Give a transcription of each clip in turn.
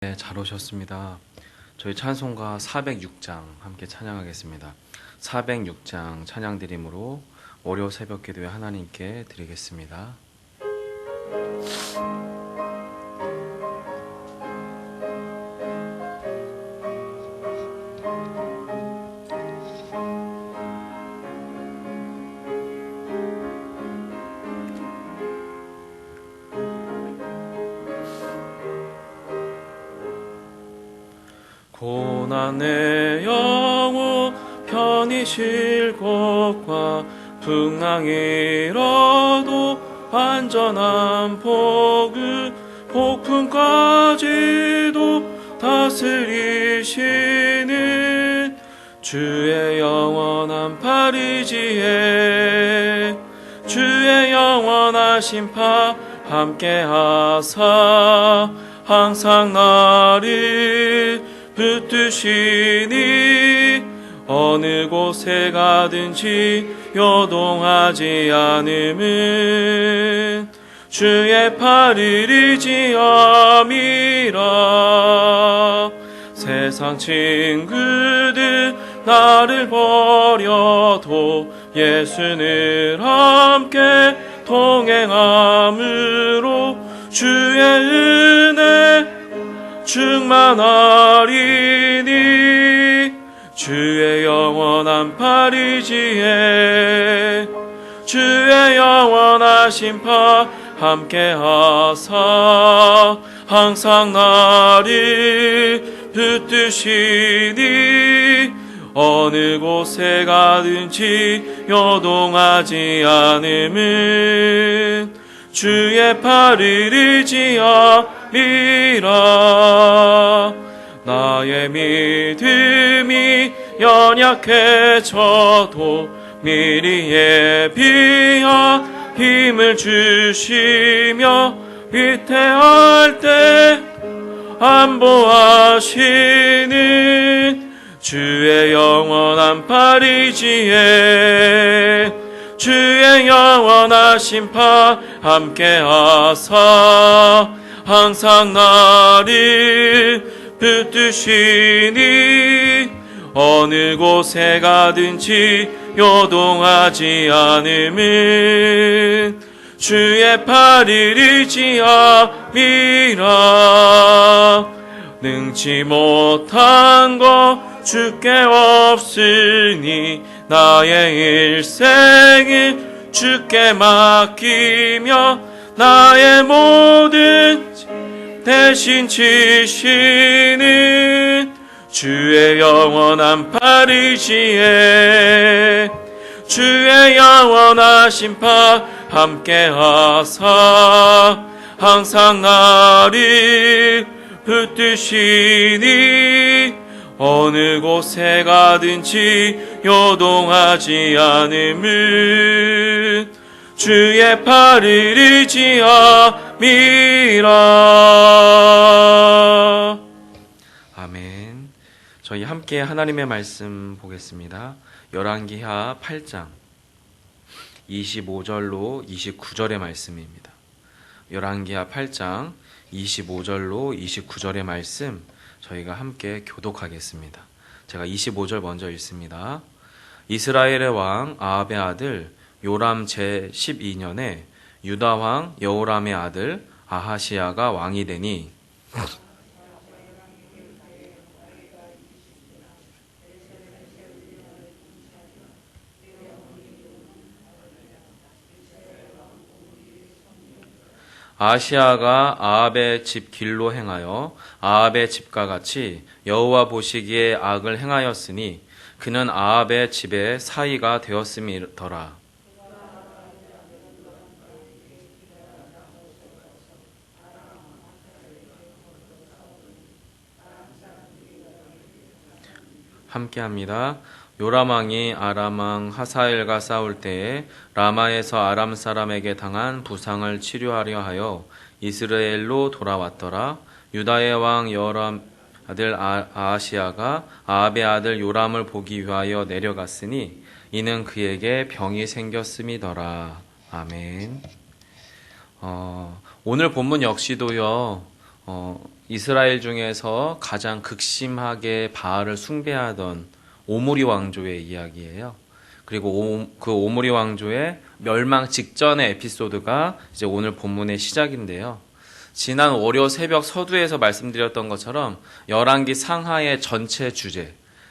네, 잘 오셨습니다. 저희 찬송가 406장 함께 찬양하겠습니다. 406장 찬양 드림으로 월요 새벽 기도에 하나님께 드리겠습니다. 고난의 영혼 편히 쉴 곳과 풍랑이라도 안전한 폭우 폭풍까지도 다스리시는 주의 영원한 파리지에 주의 영원한 심판 함께하사 항상 나를 붙드시니 어느 곳에 가든지 요동하지 않음은 주의 팔을 의지함이라. 세상 친구들 나를 버려도 예수는 함께 동행함으로 주의 은혜 충만하리니 주의 영원한 파리지에 주의 영원한 심판 함께하사 항상 나를 붙드시니 어느 곳에 가든지 요동하지 않음은 주의 팔을 의지함이라. 나의 믿음이 연약해져도 미리 예비한 힘을 주시며 위태할 때 안보하시는 주의 영원한 파리지에 주의 영원한 심판 함께하사 항상 나를 붙드시니 어느 곳에 가든지 요동하지 않음은 주의 팔을 의지함이라. 능치 못한 것 주께 없으니 나의 일생을 주께 맡기며 나의 모든 대신 지시는 주의 영원한 파리지에 주의 영원한 심판 함께하사 항상 나를 붙드시니 어느 곳에 가든지 요동하지 않음은 주의 팔을 의지함이라. 아멘. 저희 함께 하나님의 말씀 보겠습니다. 열왕기하 8장 25절로 29절의 말씀입니다. 열왕기하 8장 25절로 29절의 말씀 저희가 함께 교독하겠습니다. 제가 25절 먼저 읽습니다. 이스라엘의 왕 아합의 아들 요람 제12년에 유다 왕 여호람의 아들 아하시야가 왕이 되니 아하시야가 아합의 집 길로 행하여 아합의 집과 같이 여호와 보시기에 악을 행하였으니 그는 아합의 집의 사위가 되었음이더라. 함께합니다. 요람 왕이 아람 왕 하사엘과 싸울 때에 라마에서 아람 사람에게 당한 부상을 치료하려 하여 이스라엘로 돌아왔더라. 유다의 왕 여호람 아들 아하시야가 아합의 아들 요람을 보기 위하여 내려갔으니 이는 그에게 병이 생겼음이더라. 아멘. 오늘 본문 역시도요. 이스라엘 중에서 가장 극심하게 바알을 숭배하던 오므리 왕조의 이야기예요. 그리고 그 오므리 왕조의 멸망 직전의 에피소드가 이제 오늘 본문의 시작인데요. 지난 월요 새벽 서두에서 말씀드렸던 것처럼 열왕기 상하의 전체 주제는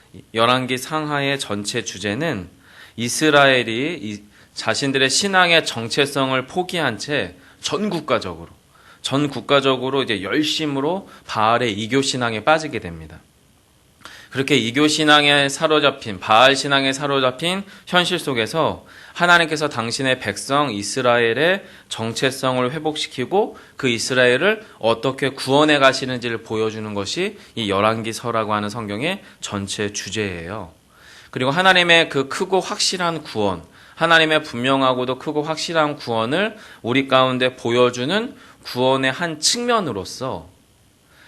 이스라엘이 자신들의 신앙의 정체성을 포기한 채 전 국가적으로 이제 열심으로 바알의 이교 신앙에 빠지게 됩니다. 그렇게 이교 신앙에 사로잡힌, 바알 신앙에 사로잡힌 현실 속에서 하나님께서 당신의 백성 이스라엘의 정체성을 회복시키고 그 이스라엘을 어떻게 구원해 가시는지를 보여주는 것이 이 열왕기서라고 하는 성경의 전체 주제예요. 그리고 하나님의 그 크고 확실한 구원, 하나님의 분명하고도 크고 확실한 구원을 우리 가운데 보여주는 구원의 한 측면으로서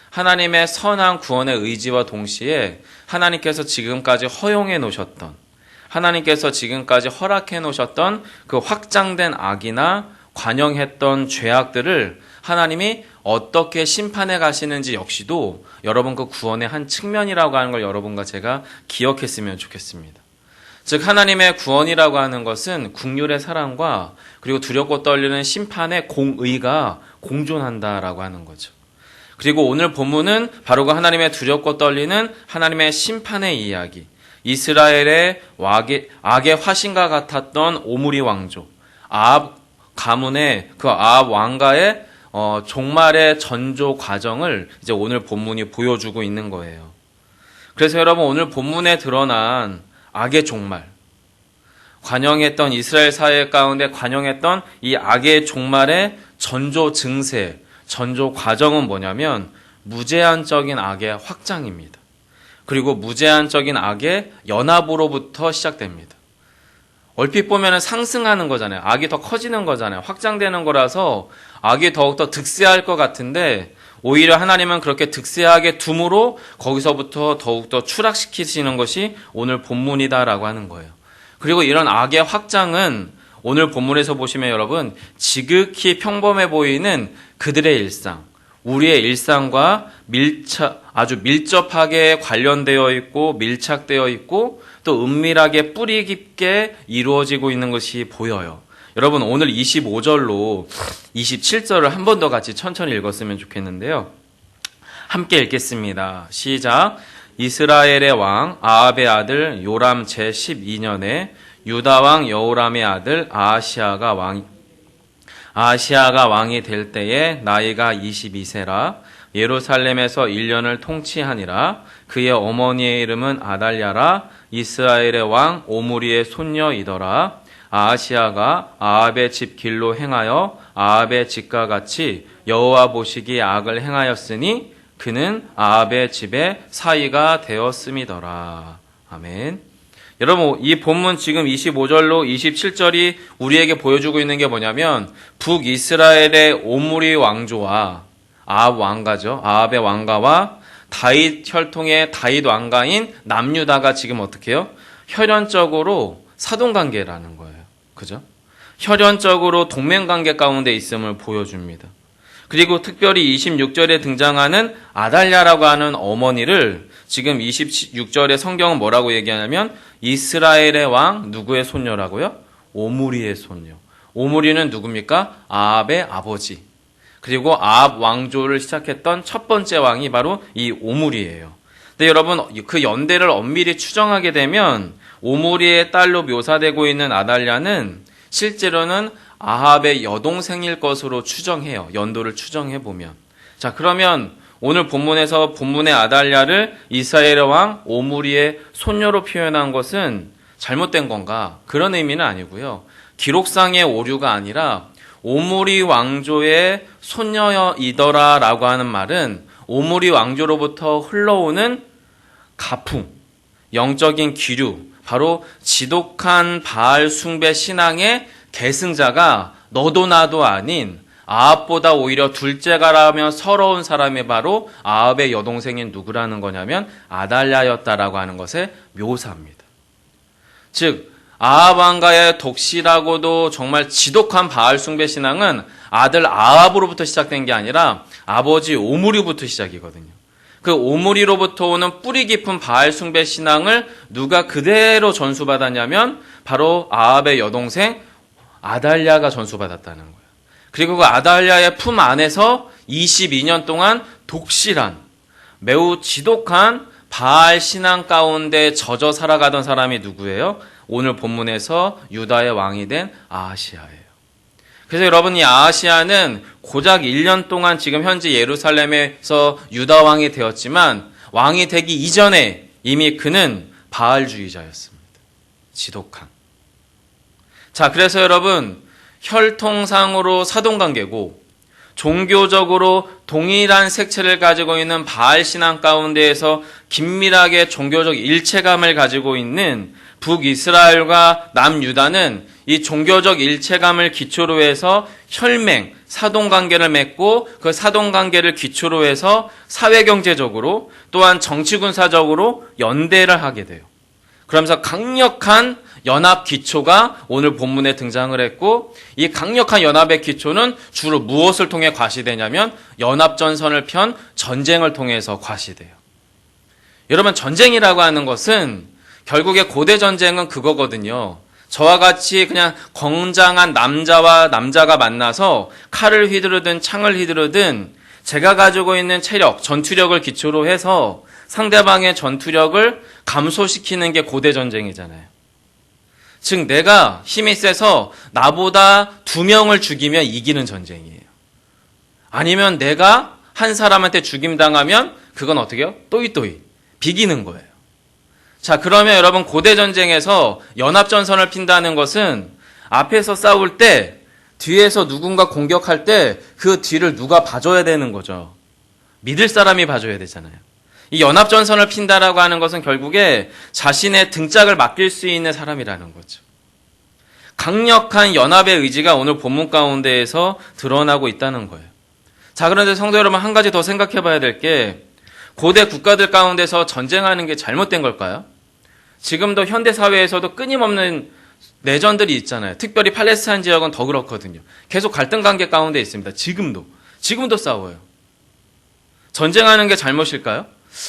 하나님의 선한 구원의 의지와 동시에 하나님께서 지금까지 허용해 놓으셨던, 하나님께서 지금까지 허락해 놓으셨던 그 확장된 악이나 관영했던 죄악들을 하나님이 어떻게 심판해 가시는지 역시도 여러분 그 구원의 한 측면이라고 하는 걸 여러분과 제가 기억했으면 좋겠습니다. 즉 하나님의 구원이라고 하는 것은 긍휼의 사랑과 그리고 두렵고 떨리는 심판의 공의가 공존한다라고 하는 거죠. 그리고 오늘 본문은 바로 그 하나님의 두렵고 떨리는 하나님의 심판의 이야기, 이스라엘의 악의 화신과 같았던 오므리 왕조, 아합 가문의 그 아합 왕가의 종말의 전조 과정을 이제 오늘 본문이 보여주고 있는 거예요. 그래서 여러분 오늘 본문에 드러난 악의 종말, 관영했던 이스라엘 사회 가운데 관영했던 이 악의 종말의 전조 증세, 전조 과정은 뭐냐면 무제한적인 악의 확장입니다. 그리고 무제한적인 악의 연합으로부터 시작됩니다. 얼핏 보면 상승하는 거잖아요. 악이 더 커지는 거잖아요. 확장되는 거라서 악이 더욱더 득세할 것 같은데 오히려 하나님은 그렇게 득세하게 둠으로 거기서부터 더욱더 추락시키시는 것이 오늘 본문이다라고 하는 거예요. 그리고 이런 악의 확장은 오늘 본문에서 보시면 여러분 지극히 평범해 보이는 그들의 일상, 우리의 일상과 아주 밀접하게 관련되어 있고 밀착되어 있고 또 은밀하게 뿌리 깊게 이루어지고 있는 것이 보여요. 여러분 오늘 25절로 27절을 한 번 더 같이 천천히 읽었으면 좋겠는데요. 함께 읽겠습니다. 시작. 이스라엘의 왕 아합의 아들 요람 제12년에 유다 왕 여호람의 아들 아하시아가 왕이 될 때에 나이가 22세라 예루살렘에서 1년을 통치하니라. 그의 어머니의 이름은 아달랴라. 이스라엘의 왕 오므리의 손녀이더라. 아하시아가 아합의 집 길로 행하여 아합의 집과 같이 여호와 보시기에 악을 행하였으니 그는 아합의 집의 사위가 되었음이더라. 아멘. 여러분 이 본문 지금 25절로 27절이 우리에게 보여주고 있는 게 뭐냐면 북이스라엘의 오므리 왕조와 아합 왕가죠. 아합의 왕가와 다윗 혈통의 다윗 왕가인 남유다가 지금 어떻게 해요? 혈연적으로 사돈관계라는 거예요. 그죠? 혈연적으로 동맹관계 가운데 있음을 보여줍니다. 그리고 특별히 26절에 등장하는 아달랴라고 하는 어머니를 지금 26절의 성경은 뭐라고 얘기하냐면 이스라엘의 왕 누구의 손녀라고요? 오므리의 손녀. 오므리는 누굽니까? 아합의 아버지. 그리고 아합 왕조를 시작했던 첫 번째 왕이 바로 이 오므리예요. 근데 여러분 그 연대를 엄밀히 추정하게 되면 오므리의 딸로 묘사되고 있는 아달랴는 실제로는 아합의 여동생일 것으로 추정해요. 연도를 추정해 보면. 자, 그러면 오늘 본문에서 본문의 아달랴를 이스라엘의 왕 오므리의 손녀로 표현한 것은 잘못된 건가? 그런 의미는 아니고요. 기록상의 오류가 아니라 오므리 왕조의 손녀이더라라고 하는 말은 오므리 왕조로부터 흘러오는 가풍, 영적인 기류, 바로 지독한 바알 숭배 신앙의 계승자가 너도 나도 아닌 아합보다 오히려 둘째가라며 서러운 사람이 바로 아합의 여동생인 누구라는 거냐면 아달랴였다라고 하는 것의 묘사입니다. 즉 아합 왕가의 독실하고도 정말 지독한 바알 숭배 신앙은 아들 아합으로부터 시작된 게 아니라 아버지 오므리부터 시작이거든요. 그 오므리로부터 오는 뿌리 깊은 바알 숭배 신앙을 누가 그대로 전수받았냐면 바로 아합의 여동생 아달랴가 전수받았다는 거예요. 그리고 그 아달랴의 품 안에서 22년 동안 독실한 매우 지독한 바알 신앙 가운데 젖어 살아가던 사람이 누구예요? 오늘 본문에서 유다의 왕이 된 아하시아예요. 그래서 여러분, 이 아하시아는 고작 1년 동안 지금 현재 예루살렘에서 유다 왕이 되었지만 왕이 되기 이전에 이미 그는 바알주의자였습니다. 지독한. 자, 그래서 여러분, 혈통상으로 사돈관계고 종교적으로 동일한 색채를 가지고 있는 바알 신앙 가운데에서 긴밀하게 종교적 일체감을 가지고 있는 북이스라엘과 남유다는 이 종교적 일체감을 기초로 해서 혈맹, 사돈관계를 맺고 그 사돈관계를 기초로 해서 사회경제적으로 또한 정치군사적으로 연대를 하게 돼요. 그러면서 강력한 연합 기초가 오늘 본문에 등장을 했고, 이 강력한 연합의 기초는 주로 무엇을 통해 과시되냐면 연합전선을 편 전쟁을 통해서 과시돼요. 여러분, 전쟁이라고 하는 것은 결국에 고대 전쟁은 그거거든요. 저와 같이 그냥 건장한 남자와 남자가 만나서 칼을 휘두르든 창을 휘두르든 제가 가지고 있는 체력, 전투력을 기초로 해서 상대방의 전투력을 감소시키는 게 고대 전쟁이잖아요. 즉 내가 힘이 세서 나보다 2명을 죽이면 이기는 전쟁이에요. 아니면 내가 한 사람한테 죽임당하면 그건 어떻게 해요? 또이또이 비기는 거예요. 자, 그러면 여러분, 고대 전쟁에서 연합전선을 핀다는 것은 앞에서 싸울 때 뒤에서 누군가 공격할 때 그 뒤를 누가 봐줘야 되는 거죠. 믿을 사람이 봐줘야 되잖아요. 이 연합전선을 핀다라고 하는 것은 결국에 자신의 등짝을 맡길 수 있는 사람이라는 거죠. 강력한 연합의 의지가 오늘 본문 가운데에서 드러나고 있다는 거예요. 자, 그런데 성도 여러분, 한 가지 더 생각해 봐야 될 게, 고대 국가들 가운데서 전쟁하는 게 잘못된 걸까요? 지금도 현대사회에서도 끊임없는 내전들이 있잖아요. 특별히 팔레스타인 지역은 더 그렇거든요. 계속 갈등 관계 가운데 있습니다. 지금도 싸워요. 전쟁하는 게 잘못일까요?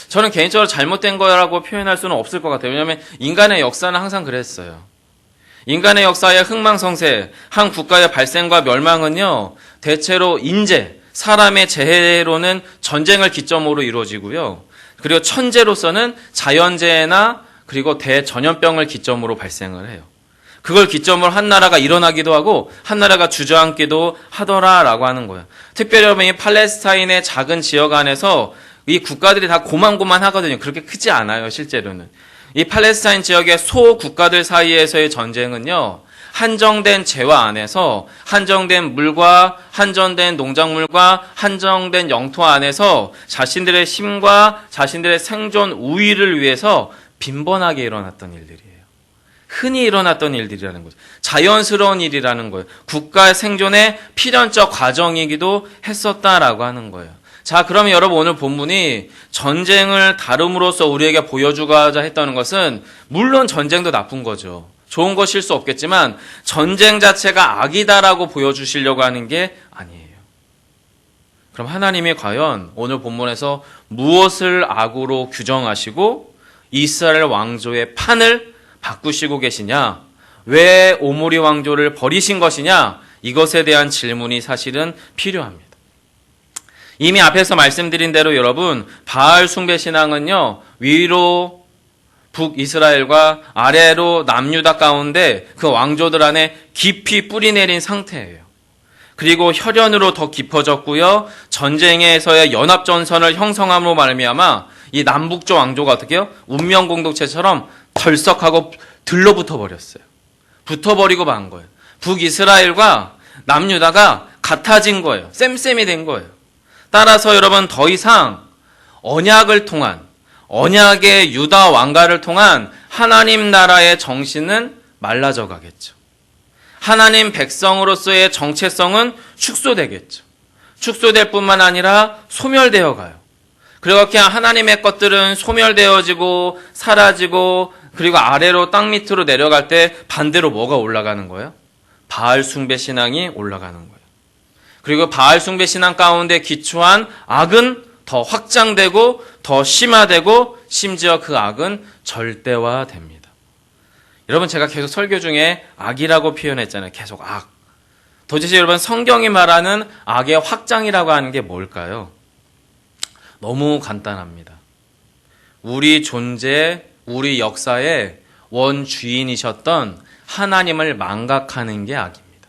저는 개인적으로 잘못된 거라고 표현할 수는 없을 것 같아요. 왜냐하면 인간의 역사는 항상 그랬어요. 인간의 역사의 흥망성쇠, 한 국가의 발생과 멸망은요, 대체로 인재, 사람의 재해로는 전쟁을 기점으로 이루어지고요. 그리고 천재로서는 자연재해나 그리고 대전염병을 기점으로 발생을 해요. 그걸 기점으로 한 나라가 일어나기도 하고 한 나라가 주저앉기도 하더라라고 하는 거예요. 특별히 여러분, 이 팔레스타인의 작은 지역 안에서 이 국가들이 다 고만고만하거든요. 그렇게 크지 않아요, 실제로는. 이 팔레스타인 지역의 소국가들 사이에서의 전쟁은요, 한정된 재화 안에서 한정된 물과 한정된 농작물과 한정된 영토 안에서 자신들의 힘과 자신들의 생존 우위를 위해서 빈번하게 일어났던 일들이에요. 흔히 일어났던 일들이라는 거죠. 자연스러운 일이라는 거예요. 국가의 생존의 필연적 과정이기도 했었다라고 하는 거예요. 자, 그러면 여러분, 오늘 본문이 전쟁을 다룸으로써 우리에게 보여주고자 했다는 것은 물론 전쟁도 나쁜 거죠. 좋은 것일 수 없겠지만 전쟁 자체가 악이다라고 보여주시려고 하는 게 아니에요. 그럼 하나님이 과연 오늘 본문에서 무엇을 악으로 규정하시고 이스라엘 왕조의 판을 바꾸시고 계시냐? 왜 오므리 왕조를 버리신 것이냐? 이것에 대한 질문이 사실은 필요합니다. 이미 앞에서 말씀드린 대로 여러분, 바알 숭배 신앙은요, 위로 북이스라엘과 아래로 남유다 가운데 그 왕조들 안에 깊이 뿌리 내린 상태예요. 그리고 혈연으로 더 깊어졌고요, 전쟁에서의 연합전선을 형성함으로 말미암아 이 남북조 왕조가 어떻게 해요? 운명 공동체처럼 덜썩하고 들러붙어 버렸어요. 붙어버리고 만 거예요. 북이스라엘과 남유다가 같아진 거예요. 쌤쌤이 된 거예요. 따라서 여러분, 더 이상 언약을 통한, 언약의 유다 왕가를 통한 하나님 나라의 정신은 말라져 가겠죠. 하나님 백성으로서의 정체성은 축소되겠죠. 축소될 뿐만 아니라 소멸되어 가요. 그렇게 하나님의 것들은 소멸되어지고 사라지고 그리고 아래로 땅 밑으로 내려갈 때 반대로 뭐가 올라가는 거예요? 바알 숭배 신앙이 올라가는 거예요. 그리고 바알 숭배 신앙 가운데 기초한 악은 더 확장되고 더 심화되고 심지어 그 악은 절대화됩니다. 여러분, 제가 계속 설교 중에 악이라고 표현했잖아요. 계속 악. 도대체 여러분, 성경이 말하는 악의 확장이라고 하는 게 뭘까요? 너무 간단합니다. 우리 존재, 우리 역사의 원주인이셨던 하나님을 망각하는 게 악입니다.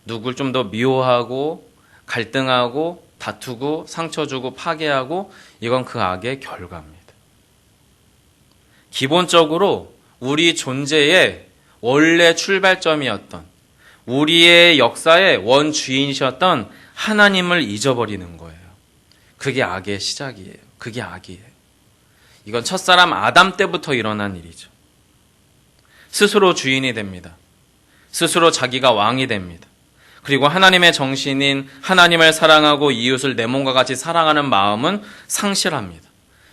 누굴 좀 더 미워하고 갈등하고 다투고 상처 주고 파괴하고, 이건 그 악의 결과입니다. 기본적으로 우리 존재의 원래 출발점이었던, 우리의 역사의 원주인이셨던 하나님을 잊어버리는 거예요. 그게 악의 시작이에요. 그게 악이에요. 이건 첫사람 아담 때부터 일어난 일이죠. 스스로 주인이 됩니다. 스스로 자기가 왕이 됩니다. 그리고 하나님의 정신인 하나님을 사랑하고 이웃을 내 몸과 같이 사랑하는 마음은 상실합니다.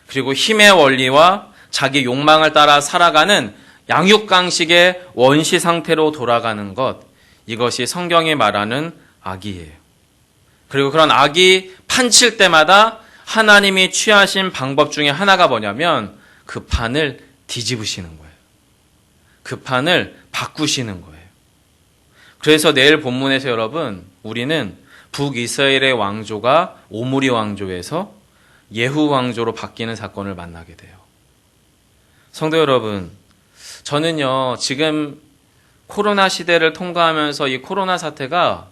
그리고 힘의 원리와 자기 욕망을 따라 살아가는 양육강식의 원시 상태로 돌아가는 것, 이것이 성경이 말하는 악이에요. 그리고 그런 악이 판칠 때마다 하나님이 취하신 방법 중에 하나가 뭐냐면 그 판을 뒤집으시는 거예요. 그 판을 바꾸시는 거예요. 그래서 내일 본문에서 여러분, 우리는 북이스라엘의 왕조가 오므리 왕조에서 예후 왕조로 바뀌는 사건을 만나게 돼요. 성도 여러분, 저는요, 지금 코로나 시대를 통과하면서 이 코로나 사태가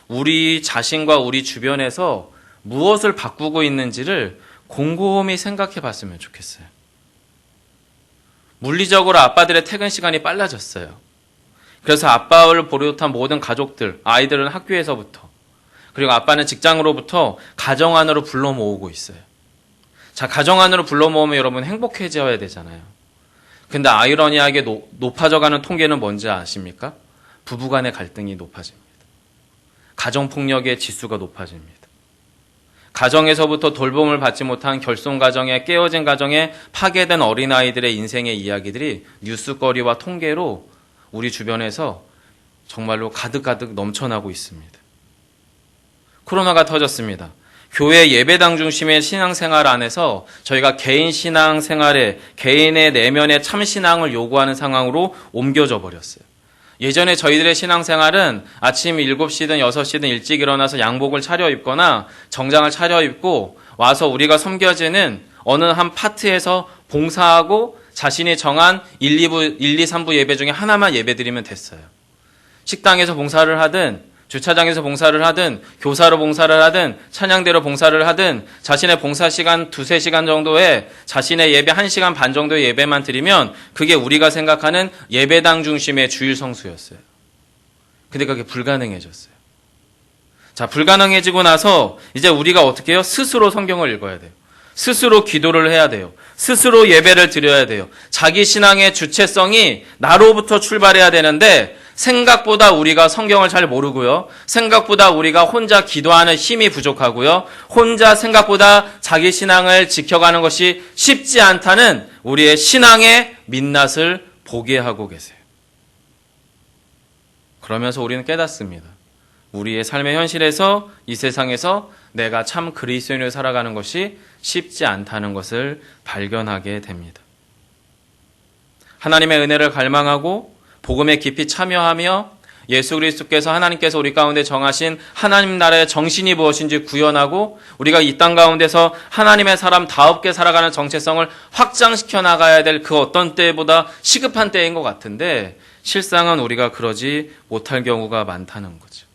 우리 자신과 우리 주변에서 무엇을 바꾸고 있는지를 곰곰이 생각해 봤으면 좋겠어요. 물리적으로 아빠들의 퇴근 시간이 빨라졌어요. 그래서 아빠를 보려던 모든 가족들, 아이들은 학교에서부터, 그리고 아빠는 직장으로부터 가정 안으로 불러 모으고 있어요. 자, 가정 안으로 불러 모으면 여러분 행복해져야 되잖아요. 근데 아이러니하게 높아져가는 통계는 뭔지 아십니까? 부부간의 갈등이 높아집니다. 가정폭력의 지수가 높아집니다. 가정에서부터 돌봄을 받지 못한 결손가정에, 깨어진 가정에 파괴된 어린아이들의 인생의 이야기들이 뉴스거리와 통계로 우리 주변에서 정말로 가득가득 넘쳐나고 있습니다. 코로나가 터졌습니다. 교회 예배당 중심의 신앙생활 안에서 저희가 개인 신앙생활에, 개인의 내면의 참신앙을 요구하는 상황으로 옮겨져 버렸어요. 예전에 저희들의 신앙생활은 아침 7시든 6시든 일찍 일어나서 양복을 차려입거나 정장을 차려입고 와서 우리가 섬겨지는 어느 한 파트에서 봉사하고 자신이 정한 1, 2, 3부 예배 중에 하나만 예배드리면 됐어요. 식당에서 봉사를 하든, 주차장에서 봉사를 하든, 교사로 봉사를 하든, 찬양대로 봉사를 하든, 자신의 봉사 시간 2-3시간 정도에 자신의 예배 1시간 반 정도의 예배만 드리면 그게 우리가 생각하는 예배당 중심의 주일 성수였어요. 근데 그게 불가능해졌어요. 자, 불가능해지고 나서 이제 우리가 어떻게 해요? 스스로 성경을 읽어야 돼요. 스스로 기도를 해야 돼요. 스스로 예배를 드려야 돼요. 자기 신앙의 주체성이 나로부터 출발해야 되는데 생각보다 우리가 성경을 잘 모르고요. 생각보다 우리가 혼자 기도하는 힘이 부족하고요. 혼자 생각보다 자기 신앙을 지켜가는 것이 쉽지 않다는 우리의 신앙의 민낯을 보게 하고 계세요. 그러면서 우리는 깨닫습니다. 우리의 삶의 현실에서 이 세상에서 내가 참 그리스도인으로 살아가는 것이 쉽지 않다는 것을 발견하게 됩니다. 하나님의 은혜를 갈망하고 복음에 깊이 참여하며 예수 그리스도께서 하나님께서 우리 가운데 정하신 하나님 나라의 정신이 무엇인지 구현하고 우리가 이 땅 가운데서 하나님의 사람다웁게 살아가는 정체성을 확장시켜 나가야 될 그 어떤 때보다 시급한 때인 것 같은데 실상은 우리가 그러지 못할 경우가 많다는 거죠.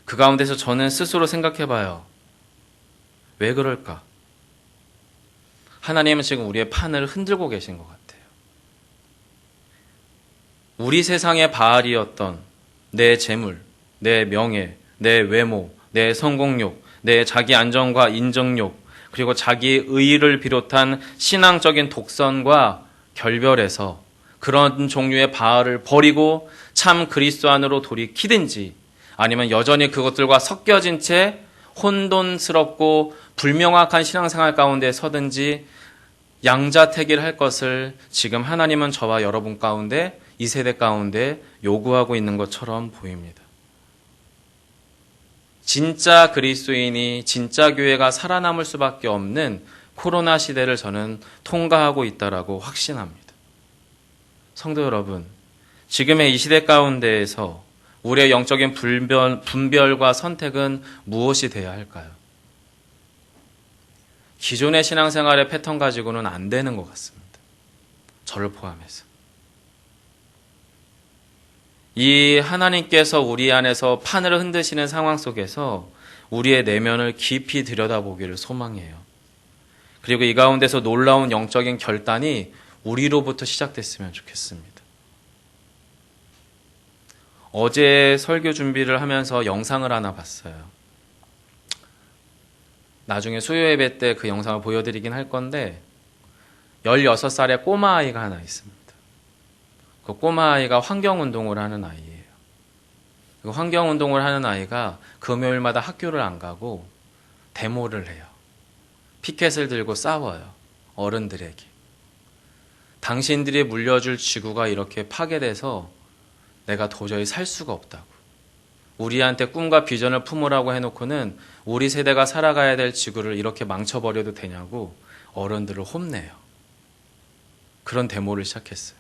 그 가운데서 저는 스스로 생각해 봐요. 왜 그럴까? 하나님은 지금 우리의 판을 흔들고 계신 것 같아요. 우리 세상의 바알이었던 내 재물, 내 명예, 내 외모, 내 성공욕, 내 자기 안정과 인정욕, 그리고 자기 의의를 비롯한 신앙적인 독선과 결별해서 그런 종류의 바알을 버리고 참 그리스도 안으로 돌이키든지 아니면 여전히 그것들과 섞여진 채 혼돈스럽고 불명확한 신앙생활 가운데 서든지 양자택일 할 것을 지금 하나님은 저와 여러분 가운데 이 세대 가운데 요구하고 있는 것처럼 보입니다. 진짜 그리스도인이 진짜 교회가 살아남을 수밖에 없는 코로나 시대를 저는 통과하고 있다라고 확신합니다. 성도 여러분, 지금의 이 시대 가운데에서 우리의 영적인 분별과 선택은 무엇이 되어야 할까요? 기존의 신앙생활의 패턴 가지고는 안 되는 것 같습니다. 저를 포함해서. 이 하나님께서 우리 안에서 판을 흔드시는 상황 속에서 우리의 내면을 깊이 들여다보기를 소망해요. 그리고 이 가운데서 놀라운 영적인 결단이 우리로부터 시작됐으면 좋겠습니다. 어제 설교 준비를 하면서 영상을 하나 봤어요. 나중에 수요 예배 때 그 영상을 보여드리긴 할 건데 16살의 꼬마아이가 하나 있습니다. 그 꼬마아이가 환경운동을 하는 아이예요. 그 환경운동을 하는 아이가 금요일마다 학교를 안 가고 데모를 해요. 피켓을 들고 싸워요. 어른들에게. 당신들이 물려줄 지구가 이렇게 파괴돼서 내가 도저히 살 수가 없다고. 우리한테 꿈과 비전을 품으라고 해놓고는 우리 세대가 살아가야 될 지구를 이렇게 망쳐버려도 되냐고 어른들을 혼내요. 그런 데모를 시작했어요.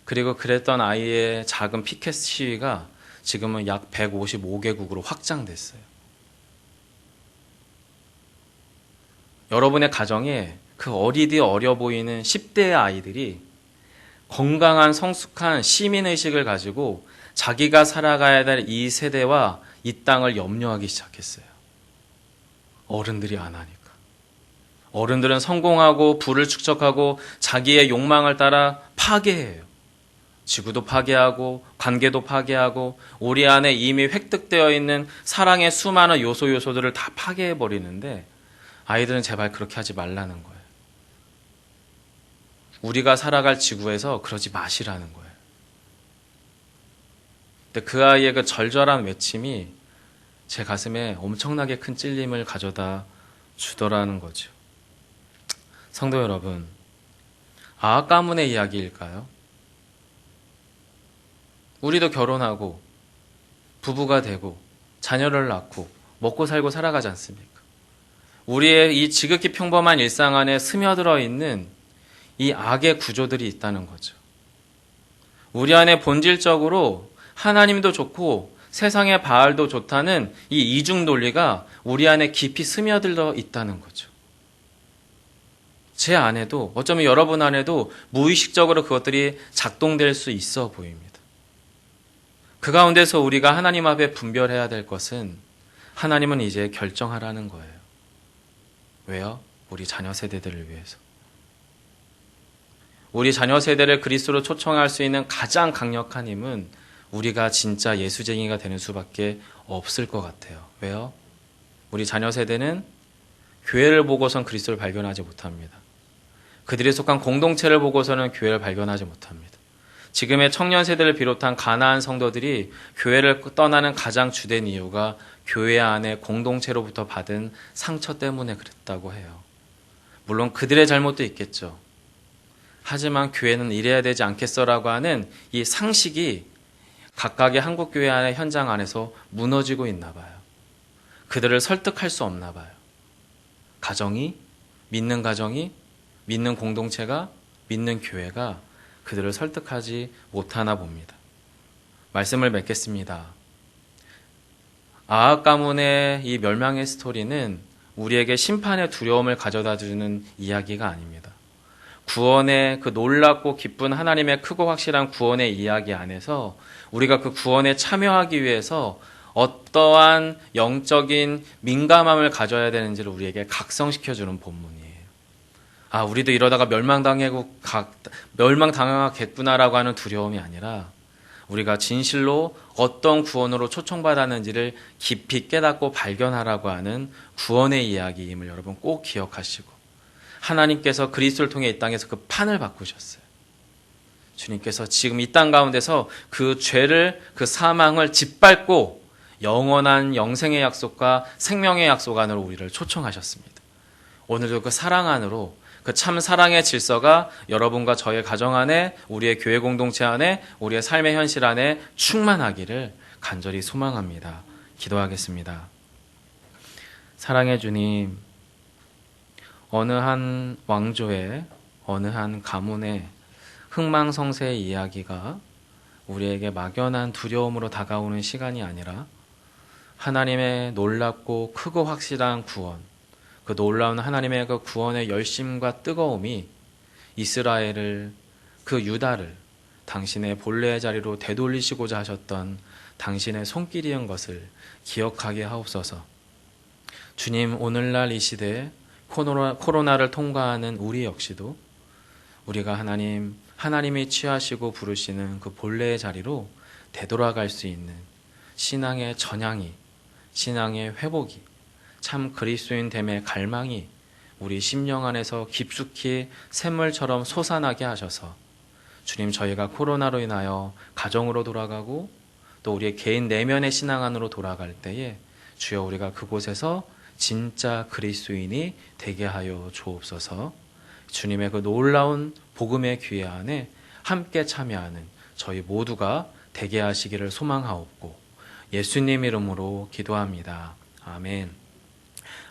그리고 그랬던 아이의 작은 피켓 시위가 지금은 약 155개국으로 확장됐어요. 여러분의 가정에 그 어리디 어려 보이는 10대의 아이들이 건강한 성숙한 시민의식을 가지고 자기가 살아가야 될 이 세대와 이 땅을 염려하기 시작했어요. 어른들이 안 하니까. 어른들은 성공하고 부를 축적하고 자기의 욕망을 따라 파괴해요. 지구도 파괴하고 관계도 파괴하고 우리 안에 이미 획득되어 있는 사랑의 수많은 요소들을 다 파괴해버리는데 아이들은 제발 그렇게 하지 말라는 거예요. 우리가 살아갈 지구에서 그러지 마시라는 거예요. 근데 그 아이의 그 절절한 외침이 제 가슴에 엄청나게 큰 찔림을 가져다 주더라는 거죠. 성도 여러분, 아합 가문의 이야기일까요? 우리도 결혼하고 부부가 되고 자녀를 낳고 먹고 살고 살아가지 않습니까? 우리의 이 지극히 평범한 일상 안에 스며들어 있는 이 악의 구조들이 있다는 거죠. 우리 안에 본질적으로 하나님도 좋고 세상의 바알도 좋다는 이 이중 논리가 우리 안에 깊이 스며들어 있다는 거죠. 제 안에도 어쩌면 여러분 안에도 무의식적으로 그것들이 작동될 수 있어 보입니다. 그 가운데서 우리가 하나님 앞에 분별해야 될 것은 하나님은 이제 결정하라는 거예요. 왜요? 우리 자녀 세대들을 위해서. 우리 자녀 세대를 그리스도로 초청할 수 있는 가장 강력한 힘은 우리가 진짜 예수쟁이가 되는 수밖에 없을 것 같아요. 왜요? 우리 자녀 세대는 교회를 보고선 그리스도를 발견하지 못합니다. 그들이 속한 공동체를 보고서는 교회를 발견하지 못합니다. 지금의 청년 세대를 비롯한 가나안 성도들이 교회를 떠나는 가장 주된 이유가 교회 안에 공동체로부터 받은 상처 때문에 그랬다고 해요. 물론 그들의 잘못도 있겠죠. 하지만 교회는 이래야 되지 않겠어라고 하는 이 상식이 각각의 한국교회 안의 현장 안에서 무너지고 있나 봐요. 그들을 설득할 수 없나 봐요. 믿는 가정이, 믿는 공동체가, 믿는 교회가 그들을 설득하지 못하나 봅니다. 말씀을 맺겠습니다. 아합 가문의 이 멸망의 스토리는 우리에게 심판의 두려움을 가져다주는 이야기가 아닙니다. 구원의 그 놀랍고 기쁜 하나님의 크고 확실한 구원의 이야기 안에서 우리가 그 구원에 참여하기 위해서 어떠한 영적인 민감함을 가져야 되는지를 우리에게 각성시켜주는 본문이에요. 아, 우리도 이러다가 멸망당하겠구나라고 하는 두려움이 아니라 우리가 진실로 어떤 구원으로 초청받았는지를 깊이 깨닫고 발견하라고 하는 구원의 이야기임을 여러분 꼭 기억하시고, 하나님께서 그리스도를 통해 이 땅에서 그 판을 바꾸셨어요. 주님께서 지금 이 땅 가운데서 그 죄를, 그 사망을 짓밟고 영원한 영생의 약속과 생명의 약속 안으로 우리를 초청하셨습니다. 오늘도 그 사랑 안으로, 그 참 사랑의 질서가 여러분과 저의 가정 안에, 우리의 교회 공동체 안에, 우리의 삶의 현실 안에 충만하기를 간절히 소망합니다. 기도하겠습니다. 사랑의 주님, 어느 한 왕조의 어느 한 가문의 흥망성쇠의 이야기가 우리에게 막연한 두려움으로 다가오는 시간이 아니라 하나님의 놀랍고 크고 확실한 구원, 그 놀라운 하나님의 그 구원의 열심과 뜨거움이 이스라엘을, 그 유다를 당신의 본래의 자리로 되돌리시고자 하셨던 당신의 손길이인 것을 기억하게 하옵소서. 주님, 오늘날 이 시대에 코로나를 통과하는 우리 역시도 우리가 하나님이 취하시고 부르시는 그 본래의 자리로 되돌아갈 수 있는 신앙의 전향이, 신앙의 회복이, 참 그리스도인됨의 갈망이 우리 심령 안에서 깊숙이 샘물처럼 솟아나게 하셔서 주님, 저희가 코로나로 인하여 가정으로 돌아가고 또 우리의 개인 내면의 신앙 안으로 돌아갈 때에 주여 우리가 그곳에서 진짜 그리스도인이 되게 하여 주옵소서. 주님의 그 놀라운 복음의 기회 안에 함께 참여하는 저희 모두가 되게 하시기를 소망하옵고 예수님 이름으로 기도합니다. 아멘.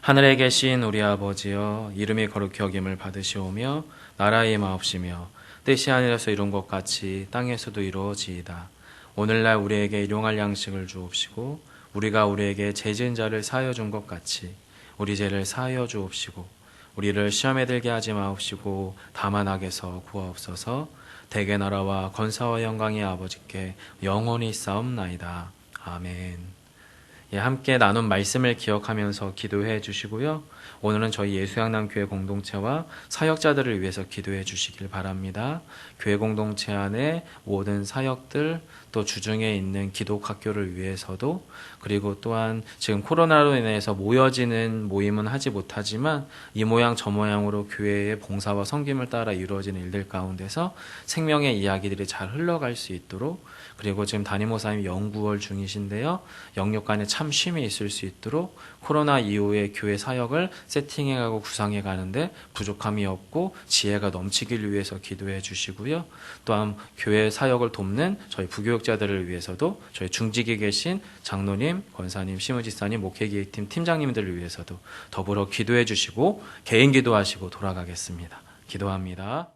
하늘에 계신 우리 아버지여, 이름이 거룩히 여김을 받으시오며 나라의 임하옵시며 뜻이 하늘에서 이룬 것 같이 땅에서도 이루어지이다. 오늘날 우리에게 일용할 양식을 주옵시고 우리가 우리에게 죄 지은 자를 사하여 준 것 같이 우리 죄를 사하여 주옵시고 우리를 시험에 들게 하지 마옵시고 다만 악에서 구하옵소서. 대개 나라와 권사와 영광이 아버지께 영원히 싸움나이다. 아멘. 함께 나눈 말씀을 기억하면서 기도해 주시고요. 오늘은 저희 예수양남교회 공동체와 사역자들을 위해서 기도해 주시길 바랍니다. 교회 공동체 안에 모든 사역들, 또 주중에 있는 기독학교를 위해서도, 그리고 또한 지금 코로나로 인해서 모여지는 모임은 하지 못하지만 이 모양 저 모양으로 교회의 봉사와 섬김을 따라 이루어지는 일들 가운데서 생명의 이야기들이 잘 흘러갈 수 있도록, 그리고 지금 담임목사님 연구월 중이신데요, 영육간에 참 쉼이 있을 수 있도록 코로나 이후에 교회 사역을 세팅해가고 구상해가는데 부족함이 없고 지혜가 넘치길 위해서 기도해 주시고요. 또한 교회 사역을 돕는 저희 부교육자들을 위해서도 저희 중직에 계신 장로님, 권사님, 시무지사님, 목회기획팀 팀장님들을 위해서도 더불어 기도해 주시고 개인 기도하시고 돌아가겠습니다. 기도합니다.